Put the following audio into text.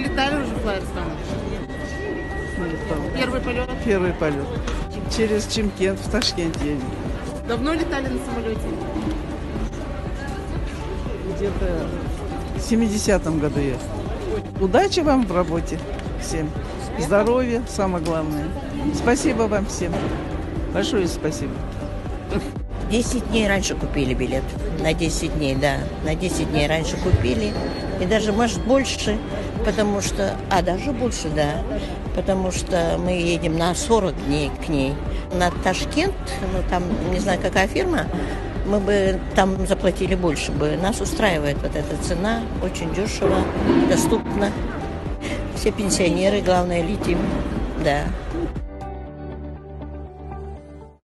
летали уже Флайерстоном? Первый полет? Первый полет. Через Чимкент в Ташкенте. Давно летали на самолете? Где-то в 70-м году я. Удачи вам в работе всем. Здоровья, самое главное. Спасибо вам всем. Большое спасибо. 10 дней раньше купили билет. На 10 дней, да. На 10 дней раньше купили. И даже, может, больше, потому что... даже больше, да. Потому что мы едем на 40 дней к ней. На Ташкент, там, не знаю, какая фирма, мы бы там заплатили больше бы. Нас устраивает вот эта цена. Очень дешево, доступно. Все пенсионеры, главное, летим. Да.